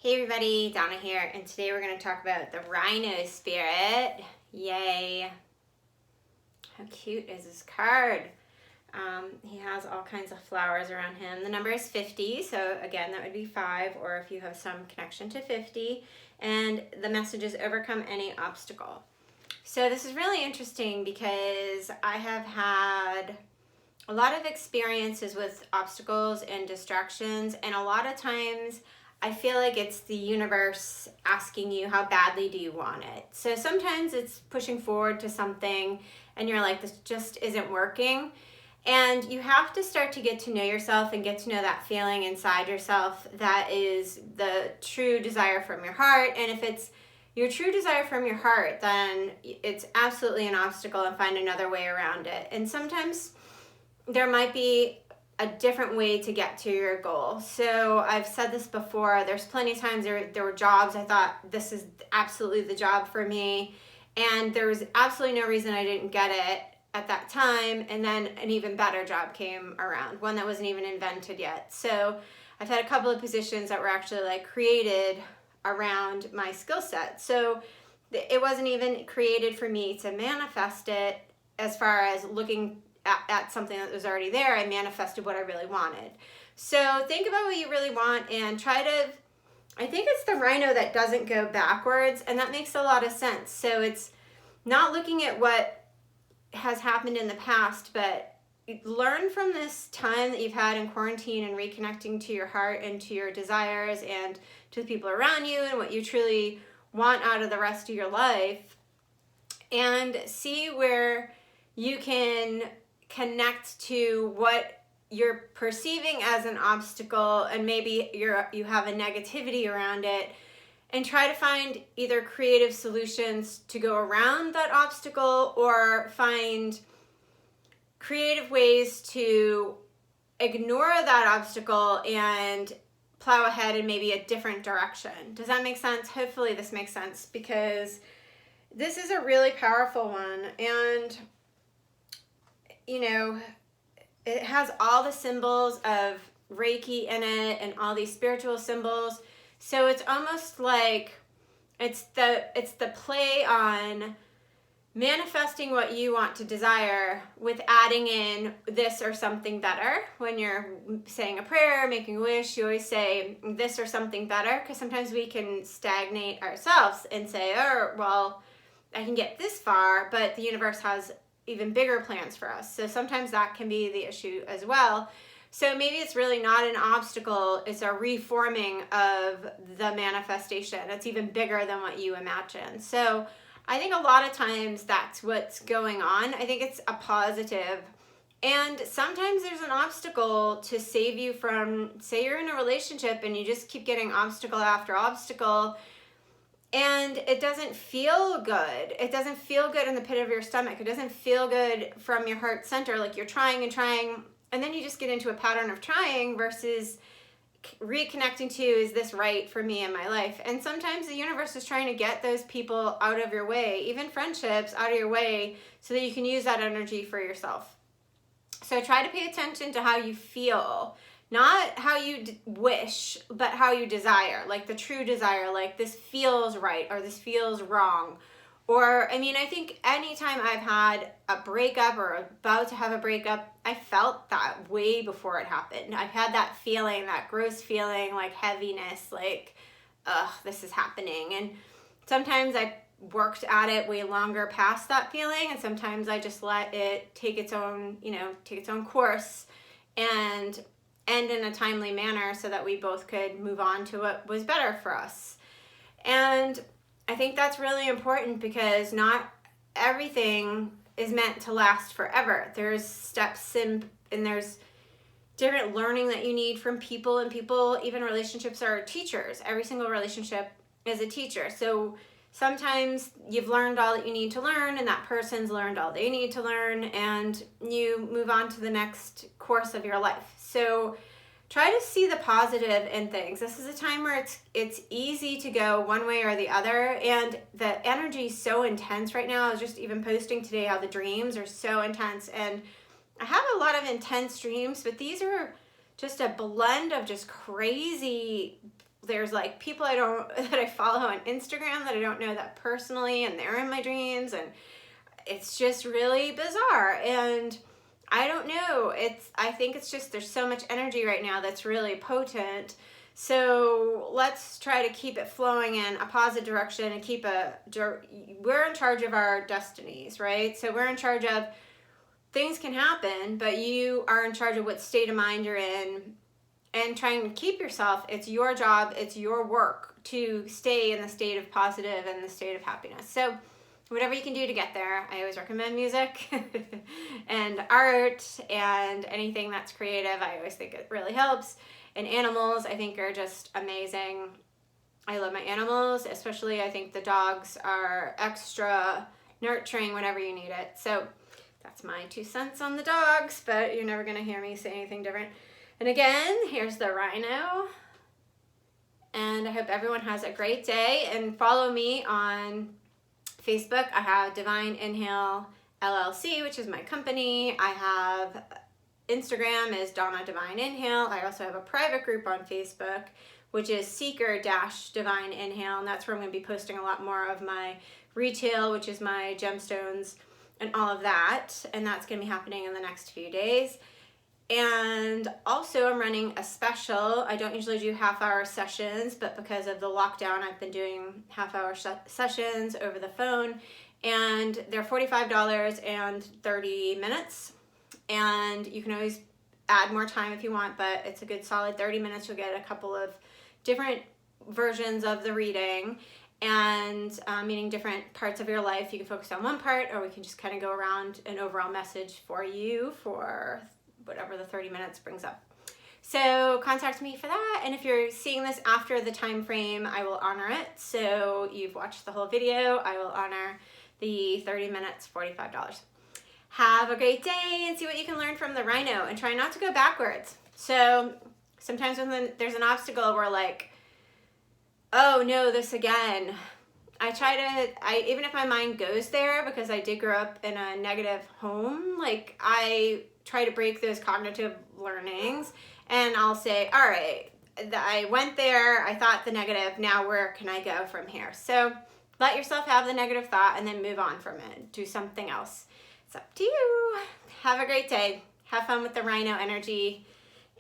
Hey everybody, Donna here, and today we're going to talk about the Rhino spirit. Yay. How cute is this card? He has all kinds of flowers around him. The number is 50, so again, that would be 5, or if you have some connection to 50. And the message is overcome any obstacle. So this is really interesting because I have had a lot of experiences with obstacles and distractions, and a lot of times I feel like it's the universe asking you how badly do you want it. So sometimes it's pushing forward to something and you're like, this just isn't working. And you have to start to get to know yourself and get to know that feeling inside yourself that is the true desire from your heart. And if it's your true desire from your heart, then it's absolutely an obstacle, and find another way around it. And sometimes there might be a different way to get to your goal. So I've said this before, there's plenty of times there were jobs I thought this is absolutely the job for me, and there was absolutely no reason I didn't get it at that time, and then an even better job came around, one that wasn't even invented yet. So I've had a couple of positions that were actually like created around my skill set. So it wasn't even created for me to manifest it. As far as looking at something that was already there, I manifested what I really wanted. So think about what you really want and try to, I think it's the Rhino that doesn't go backwards, and that makes a lot of sense. So it's not looking at what has happened in the past, but learn from this time that you've had in quarantine and reconnecting to your heart and to your desires and to the people around you and what you truly want out of the rest of your life, and see where you can connect to what you're perceiving as an obstacle, and maybe you have a negativity around it, and try to find either creative solutions to go around that obstacle or find creative ways to ignore that obstacle and plow ahead in maybe a different direction. Does that make sense? Hopefully this makes sense, because this is a really powerful one, and you know, it has all the symbols of Reiki in it and all these spiritual symbols. So it's almost like it's the play on manifesting what you want to desire with adding in this or something better. When you're saying a prayer, making a wish, you always say this or something better, because sometimes we can stagnate ourselves and say, oh, well, I can get this far, but the universe has even bigger plans for us. So sometimes that can be the issue as well. So maybe it's really not an obstacle, it's a reforming of the manifestation. It's even bigger than what you imagine. So I think a lot of times that's what's going on. I think it's a positive. And sometimes there's an obstacle to save you from, say you're in a relationship and you just keep getting obstacle after obstacle, and it doesn't feel good. It doesn't feel good in the pit of your stomach. It doesn't feel good from your heart center. Like you're trying and trying, and then you just get into a pattern of trying versus reconnecting to, is this right for me in my life? And sometimes the universe is trying to get those people out of your way, even friendships out of your way, so that you can use that energy for yourself. So try to pay attention to how you feel. Not how you wish, but how you desire, like the true desire, like this feels right or this feels wrong. Or, I mean, I think anytime I've had a breakup or about to have a breakup, I felt that way before it happened. I've had that feeling, that gross feeling, like heaviness, like, ugh, this is happening. And sometimes I worked at it way longer past that feeling, and sometimes I just let it take its own, take its own course and end in a timely manner so that we both could move on to what was better for us. And I think that's really important, because not everything is meant to last forever. There's steps and there's different learning that you need from people, and people, even relationships, are teachers. Every single relationship is a teacher. So sometimes you've learned all that you need to learn, and that person's learned all they need to learn, and you move on to the next course of your life. So try to see the positive in things. This is a time where it's easy to go one way or the other, and the energy is so intense right now. I was just even posting today how the dreams are so intense, and I have a lot of intense dreams, but these are just a blend of just crazy there's like people that I follow on Instagram that I don't know that personally, and they're in my dreams, and it's just really bizarre. And I don't know, I think it's just, there's so much energy right now that's really potent. So let's try to keep it flowing in a positive direction and we're in charge of our destinies, right? So we're in charge of, things can happen, but you are in charge of what state of mind you're in, and trying to keep yourself. It's your job, it's your work to stay in the state of positive and the state of happiness. So whatever you can do to get there. I always recommend music and art and anything that's creative. I always think it really helps. And animals, I think, are just amazing. I love my animals, especially I think the dogs are extra nurturing whenever you need it. So that's my 2 cents on the dogs, but you're never gonna hear me say anything different. And again, here's the Rhino. And I hope everyone has a great day, and follow me on Facebook. I have Divine Inhale LLC, which is my company. I have Instagram is Donna Divine Inhale. I also have a private group on Facebook, which is Seeker-Divine Inhale, and that's where I'm going to be posting a lot more of my retail, which is my gemstones and all of that, and that's going to be happening in the next few days. And also I'm running a special. I don't usually do half-hour sessions, but because of the lockdown, I've been doing half-hour sessions over the phone, and they're $45 and 30 minutes. And you can always add more time if you want, but it's a good solid 30 minutes. You'll get a couple of different versions of the reading, and meaning different parts of your life. You can focus on one part, or we can just kind of go around an overall message for you for whatever the 30 minutes brings up. So contact me for that, and if you're seeing this after the time frame, I will honor it. So you've watched the whole video, I will honor the 30 minutes, $45. Have a great day, and see what you can learn from the Rhino, and try not to go backwards. So sometimes when there's an obstacle, we're like, oh no, this again. Even if my mind goes there, because I did grow up in a negative home, like I try to break those cognitive learnings, and I'll say, all right, I went there, I thought the negative, now where can I go from here? So let yourself have the negative thought and then move on from it. Do something else. It's up to you. Have a great day. Have fun with the Rhino energy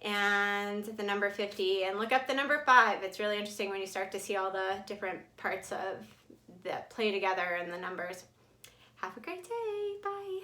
and the number 50, and look up the number 5. It's really interesting when you start to see all the different parts of that play together in the numbers. Have a great day. Bye.